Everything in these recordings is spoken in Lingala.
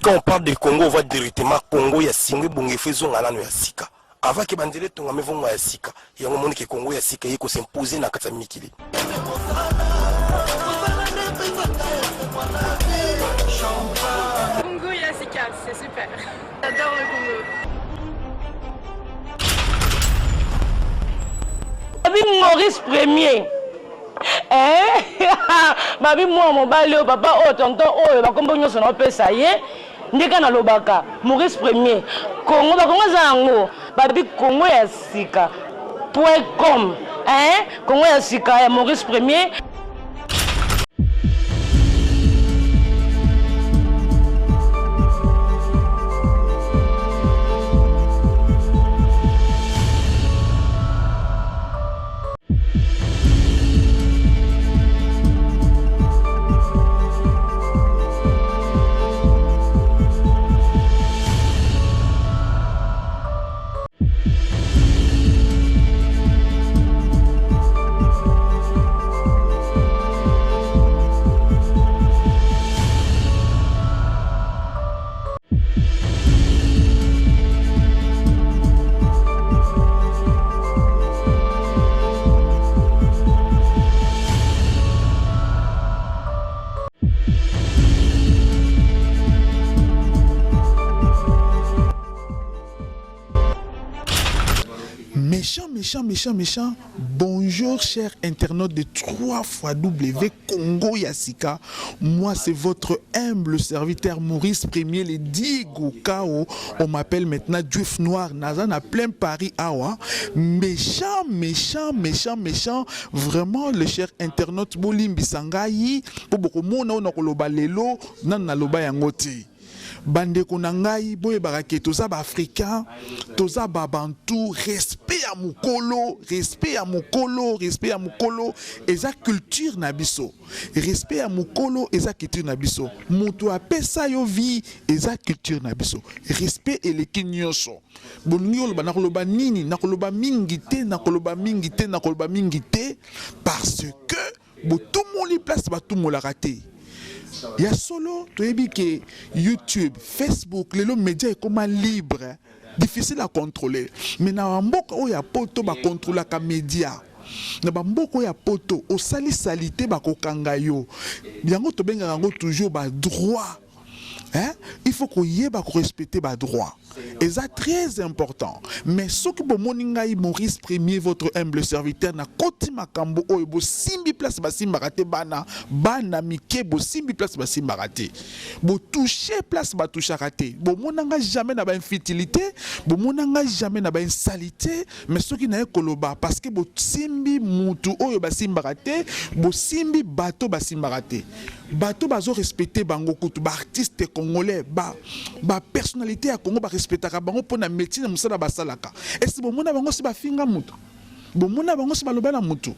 Quand on parle de Congo, on voit directement Congo, il y a Singwe, Bongefezo, Ngalano, ya Sika. Avant que Bandele Tongame Vongo ya Sika, il y a un moment que Congo ya Sika, il faut s'imposer dans Katsa Mikili. Congo ya Sika, c'est super. J'adore le Congo. Maurice Premier. Babi moi mon balé papa oh tonton oh ba kombo nyoso na pesa ye ndeka na lobaka Maurice Premier Congo ba Congo zango babi Congo ya sika.com Congo ya sika ya Maurice Premier. Méchant. Bonjour, chers internautes de 3xW Congo Yassika. Moi, c'est votre humble serviteur Maurice Premier, le Diego Kao. On m'appelle maintenant Diouf Noir. Nazan à plein Paris. Awa. Méchant. Vraiment, le cher internaute Bolimbi Sangayi. Pour beaucoup de monde, on a koloba lelo, nan na loba yangote. Bande konangai boye barake toza ba africain toza ba bantu respect à mukolo eza culture na biso respect à mukolo eza culture na biso mutu apesa yo vie eza culture na biso respect eleki nyonso boningolo banakoloba nini nakoloba mingi te parce que botumoli place batumola raté. Il y a solo, tu as dit que YouTube, Facebook, les médias sont comme libre, difficile à contrôler. Mais dans le il y a poto ba contrôler les médias. Dans le il y a poto au salité ba kokangayo. Yango to benga yango toujours ba droit. Il faut qu'on y ait respecter les droits. Et ça très important. Mais ce que vous avez Maurice Premier, votre humble serviteur, na koti makambo oyo bo simbi place basimba raté bana mike bo simbi place basimba raté. Bo toucher place ba toucher raté. Bo monanga jamais na ba infertilité, bo monanga jamais na ba insalité, mais ce qui na koloba parce que bo simbi mutu oyo basimba raté, bo simbi bato basimba raté. Bato bazo respecter bango kutu ba artiste congolais ba personnalité ya Congo ba respecter bango pona métier musala basalaka. Est-ce bon mona bango si ba finga mutu. Bon mona bango si ba loba na mutu.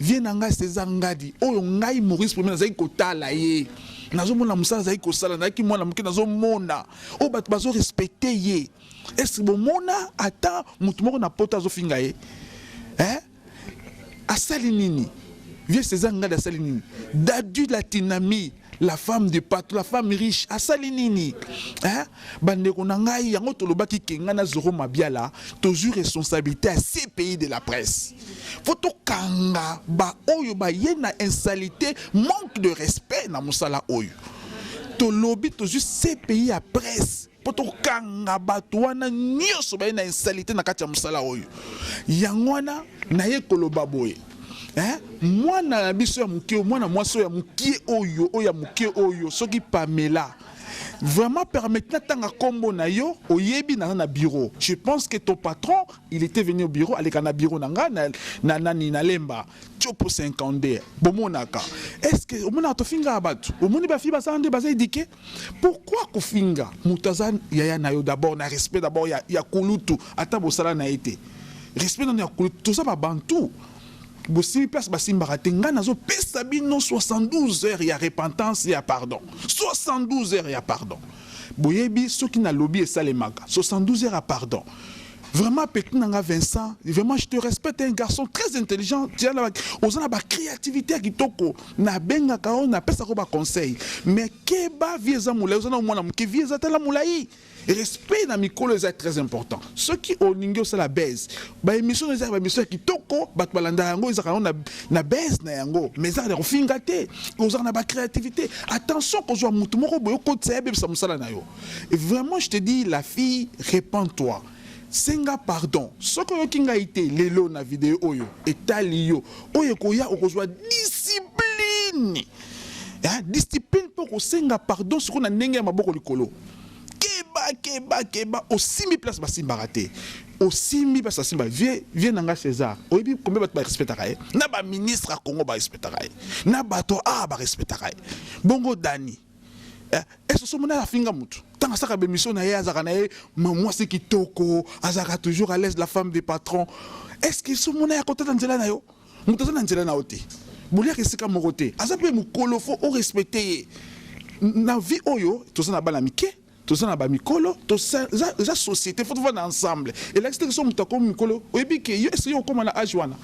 Vient nanga sezangadi oyo ngai Maurice Premier nazai kotala ye. Nazo mona musala zai kosala na ki mwana muke nazo mona. O bato bazo respecter ye. Est-ce bon mona ata mutu moko na pota zo finga ye. Asali nini? Vieux César Ngada Salinini, Dadu Latinami, la femme de Pato, la femme riche, à Salinini. Bande Konangai, Yango Tolobaki Kengana Zoro Mabiala, toujours responsabilité à ces pays de la presse. Photo Kanga, Ba Oyo, Ba Yena insalité, manque de respect na Moussala Oyo. Tolobi, toujours ces pays à presse. Poto kanga batwana nyoso ba na insalité na kati ya Moussala Oyo. Yangwana, na ye koloba boye. Mwana na biso ya mukie mwana mwaso ya mukie oyo ya mukie oyo soki Pamela vraiment permettre tanga kombo na yo oyebi na bureau. Je pense que ton patron il était venu au bureau avec un bureau nanga na lemba chopo 50 bomonaka. Est-ce que au mona to finga abatu au moni ba fi ba sande ba édiquer pourquoi ko finga mutazan yaya na yo d'abord na respect d'abord ya kulutu ata bosala na été respect na kulutu tout ça ba bantu. Si place basimbarate nga nazo pesa bino 72 heures ya repentance ya pardon 72 heures ya pardon boyebi soki na lobby esalemaka 72 heures ya pardon Vraiment, petit nanga Vincent, vraiment, je te respecte, un garçon très intelligent. Tu as la créativité qui toko, na benga kao, na pesa ko ba conseil. Mais keba vieza moulay, ozana mwana mke vieza tala moulay. Respect na mikolo est très important. Ceux qui ont ningyo c'est la baise. Ba émission les ba émission qui toko, bat balanda yango, ils ont na baise na yango. Mais ça de fingate, ozana ba créativité. Attention qu'on soit mutu moko boyo ko tsebe sa musala na yo. Et vraiment, je te dis, la fille, répands-toi. Senga pardon. Ce que yokinga été lelo na vidéo oyo etali yo oyo koya okozwa discipline. Discipline pour ko senga pardon ce qu'on a ndenge maboko likolo. Keba au 6000 places basimba raté. Au 6000 places basimba viens nanga César. Oyebi combien ba respectera na ba ministre a Congo ba respectera. Na bato ba respectera. Bongo Dani. Est-ce que ce moment-là, finga mutu? Tant que ça, la mission na yazaka na moi c'est qui toko, azaka toujours à l'aise la femme des patrons. Est-ce que ce moment-là, côté d'Angela na yo, mutaza d'Angela na ote. Boulia que c'est comme moroté. Azape mu kolofo au respecter. Na vie oyo, tout ça na ba la mike, tout ça na ba mikolo, tout ça la société faut voir ensemble. Et l'extension mutako mikolo, oyebi ke yo est-ce yo comme na ajwana.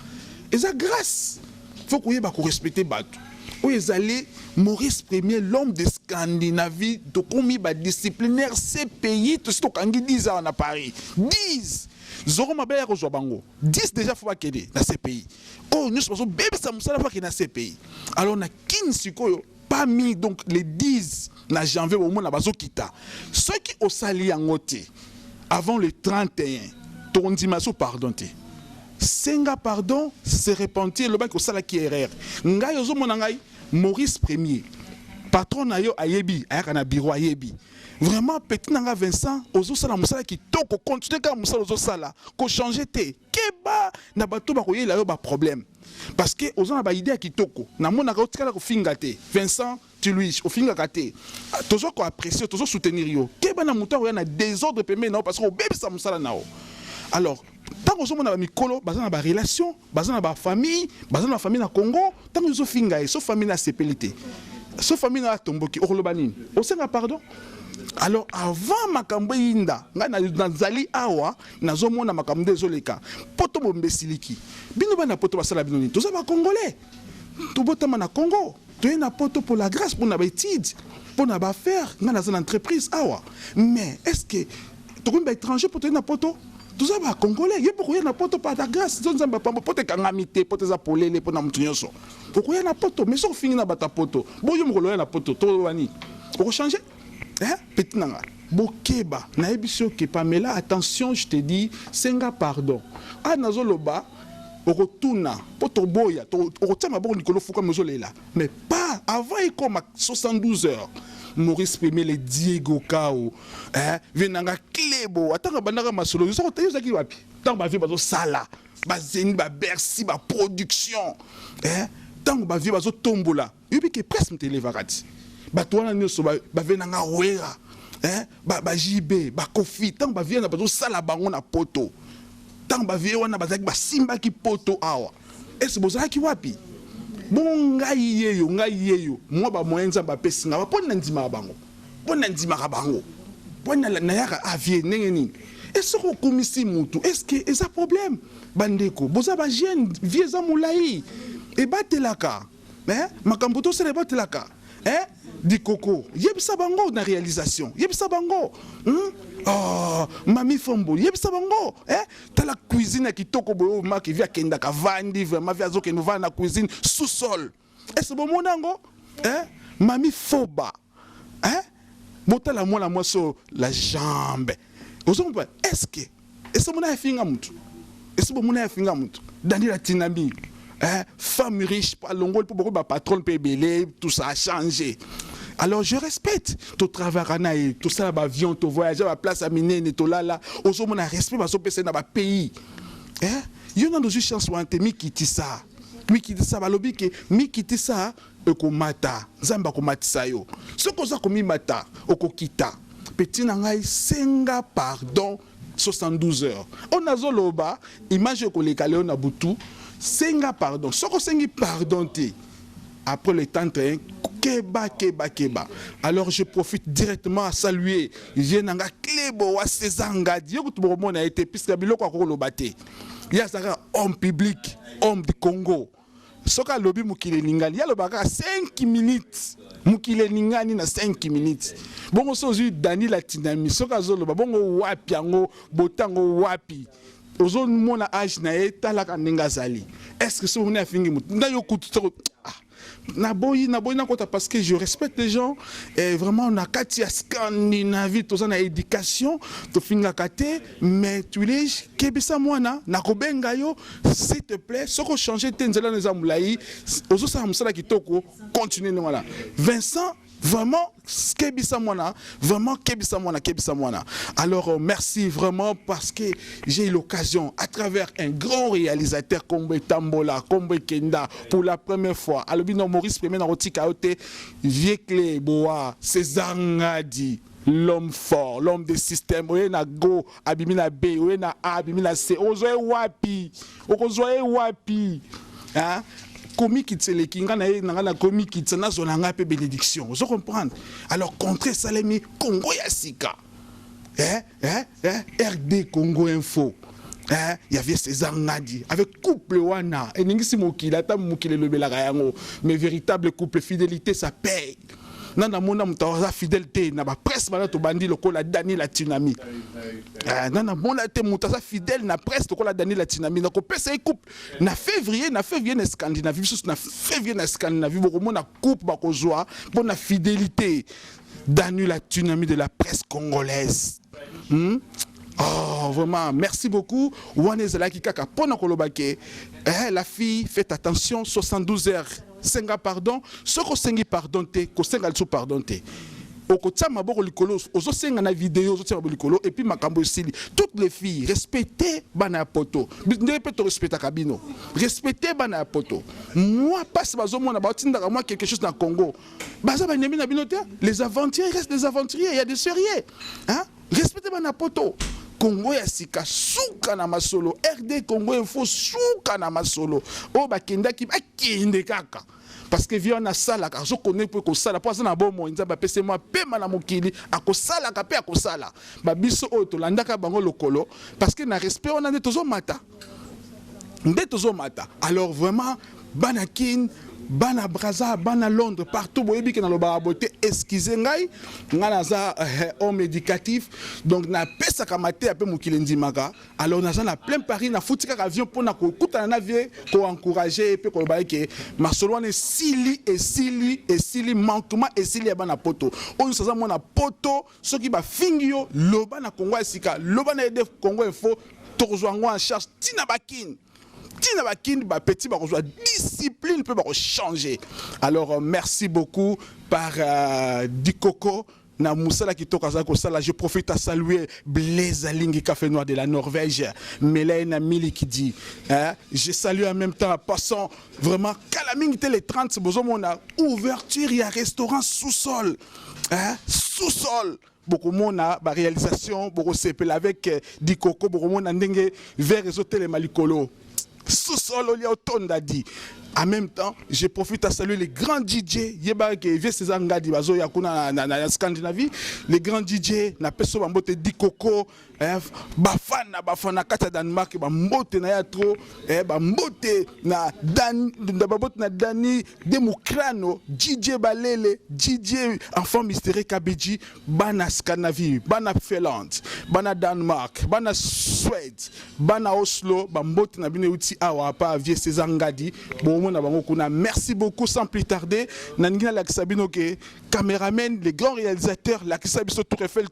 Et ça grâce. Faut qu'on y ba ko respecter batu. Où ils allaient, Maurice Premier, l'homme de Scandinavie, de commis disciplinaire, ces pays, tout ce qu'on dit 10 ans à Paris. 10! Zoro Mabaya Rojobango. 10 déjà, faut pas qu'il dans ces pays. Oh, nous sommes bébé, ça me semble pas qu'il y a dans ces pays. Alors, on a 15 pas mis donc les 10 na janvier au moins na bazo kita. Ceux qui ont sali en côté avant le 31, ton dimanche pardon. Senga pardon, se repentir le bac au sala qui erreur. Ngai ozo monangai Maurice Premier. Patron na yo ayebi, ayaka na bureau ayebi. Vraiment petit nanga Vincent ozo sala musala qui toko continuer ka musala ozo sala, ko changer te. Keba na bato ba koyela yo ba problème. Parce que ozo na ba idée qui toko. Na mona ka otikala ko fingate. Vincent tu lui au finga te. Tozo ko apprécier, tozo soutenir yo. Keba na muta ya na désordre pemé na parce que bébé sa musala na o. Alors tant que on a mikolo, bazan na ba relation, bazan na ba famille, bazan na famille na Congo, tant que zo finga et so famille na sépélité. So famille na tomboki orlobani. O senga pardon. Alors avant makambo yinda, nga na zali awa nazo mona makambo dezoleka. Poto bombesiliki. Bino ba na poto basala bino ni. Toza ba congolais. To botama na Congo. To na poto pour la grâce pour na ba étude, pour na ba faire, nga na une entreprise awa. Mais est-ce que to ko ba étranger pour to na poto? Tout ça va congolais, il y a beaucoup de poto par la grâce, ils ont pas poto kangamité, poto za polele, poto na mutunyoso. Pourquoi il y a poto, mais sauf fini na bata poto. Bon yo molo na poto, to wani. Pour changer, hein, petit nanga. Bokeba, na ebisio ke Pamela, attention, je te dis, senga pardon. Ah nazoloba, orotuna, poto boya, orotama bon Nicolas Foucault mozolela. Mais pas avant il comme 72 heures. Maurice Premier, les Diego Kao, Venanga Klebo, attends, Banara Masolo, ils sont tous qui wapi. Tant que ma vie, bazo sala, bazeni, ba Bercy, ba production, tant que ma vie, bazo tombola, yubi qui presque me télévarati. Ba toi, ba Venanga Wera, ba JB, ba Kofi, tant que ma vie, bazo sala bango na poto, tant que ma vie, wana bazaki ba Simba ki poto awa. Est-ce que vous qui wapi? Bon ngai yeyo moi ba moyen nzamba pesi nga ba ndima bango pona ndima ka bango pona na yaka avie nengeni est-ce que komisi mutu est-ce que est ça problème bandeko boza ba jeune vieux za mulai e batelaka makambo to sele batelaka di koko yebisa bango na réalisation yebisa bango oh mami fombo yebisa bango tala cuisine qui toko boyo maki via kenda ka vandi vraiment via zo ke nous va na cuisine sous-sol est-ce bon monango mami foba motala mona moso la jambe ozomba est-ce mona finga mutu est-ce bon mona finga mutu dans la dynamique femme riche pas longo pour beaucoup ba patron peut belé tout ça a changé. Alors je respecte ton travail, tout ça, avion, ton voyage, la place à miner, tout là, aux hommes on a respect, parce que c'est dans le pays. Il y a une chance où on te quitte ça, mi quitte ça, balobi que mi quitte ça, eko mata, zamba ko matisa yo. Ce qu'on a commis mata, oko kita. Petit nangai senga pardon 72 heures. On a zoloba, image ko le kalé on a butu, senga pardon. Ce qu'on sengi pardon te. après le temps train keba. Alors je profite directement à saluer Jenanga Klebo wa Césanga Dieu que tout le monde a été puisque biloko akolo baté. Il y a ça homme public, homme du Congo. Soka lobi mukile ningani ya lobaka 5 minutes. Mukile ningani na 5 minutes. Bongo sozu Dani Latinami soka zo loba bongo wapi yango botango wapi. Ozo mona âge na etalaka ningazali. Est-ce que ce on est fingi mut na yo kutu Naboyi nakota parce que je respecte les gens et vraiment on a katia Scandinavie tous en éducation to finga kate mais tu les kebisa mwana nakobenga yo s'il te plaît soko changer tenzela neza mulai ozo sa musala kitoko continuer voilà Vincent vraiment kebisa mwana vraiment kebisa mwana. Alors merci vraiment parce que j'ai eu l'occasion à travers un grand réalisateur comme Tambola comme Kenda pour la première fois albino Maurice premier na rotika ote Viekle Boa César Ngadi l'homme fort l'homme des systèmes oye na go abimina B oye na A abimina C ozoe wapi hein komi kitsele kinga na komi kitsana zonanga pe bénédiction vous comprendre alors contre salemi Congo ya sika RD Congo Info il y avait César Ngadi avec couple wana et ningisi mokila ta mokile lobelaka yango mais véritable couple fidélité ça paye nana mona mutawaza fidélité na ba presse bana to bandi lokola Dani Latinami nana mona te mutaza fidèle na presse lokola Dani Latinami na ko pesa couple na février na Scandinavie biso na février na Scandinavie boko mona couple ba ko joie bona fidélité Dani Latinami de la presse congolaise. Oh, vraiment, merci beaucoup. La fille, faites attention, 72 heures. Senga pardon, ce qu'on sengi pardonné, qu'on senga le pardonné. Au côté ma boro likolo, aux senga na vidéo, aux likolo, et puis ma cambo sili. Toutes les filles, respectez bana poto. Ne peut respecter cabino. Respectez bana poto. Moi, passe bazo moi na batinda moi quelque chose dans le Congo. Baza ba nemi na binote, les aventuriers restent des aventuriers, il y a des sérieux. Hein? Respectez bana poto. Congo ya sika suka na masolo RD Congo Info suka na masolo o bakenda ki bakende kaka parce que vient na sala ka zo connaît pour ko sala pour ça na bon mo nzamba pese moi pema na mokili akosala ka pe akosala ba biso o to landaka bango lokolo parce que na respect on a tozo mata alors vraiment banakin bana Braza, bana Londres, partout, boyebi que dans le baraboté, excusez ngai, ngana za homme éducatif, donc na pesa kamate ape mukilendi maga, alors na za plein Paris na foutika avion pour na kuta na vie ko encourager pe ko ba ke masolwane sili manquement et sili bana poto. On sa mona poto, ce qui ba fingio loba na Congo sika, loba na EDF Congo Info, torzoango en charge tina bakin. Petit discipline peut changer. Alors merci beaucoup par Dikoko na musala kitoka za kosala. Je profite à saluer Blaise Alingi Café Noir de la Norvège, Melaina Mili qui dit je salue en même temps passant vraiment Kalaming les 30 besoin on a ouverture il y a restaurant sous-sol sous-sol. Beaucoup de monde a réalisation beaucoup CPL avec Dikoko beaucoup de monde a ndenge vers les hôtels Malikolo sous-sol au tonda dit. En même temps, je profite à saluer les grands DJ. Yeba ke vie César Ngadi bazo yakuna na Scandinavie. Les grands DJ na peso bambote Dikoko, bafana kata Danemark bambote na ya tro, bambote na Dani Demokrano, DJ Balele, DJ Enfant Mystérieux Kabiji, bana Scandinavie, bana Finlande, bana Danemark, bana Suède, bana Oslo, bambote na bine uti awa pa vie César Ngadi. Merci beaucoup sans plus tarder. Nangina Laksabino ke caméraman, les grands réalisateurs, Laksabiso Tour Eiffel,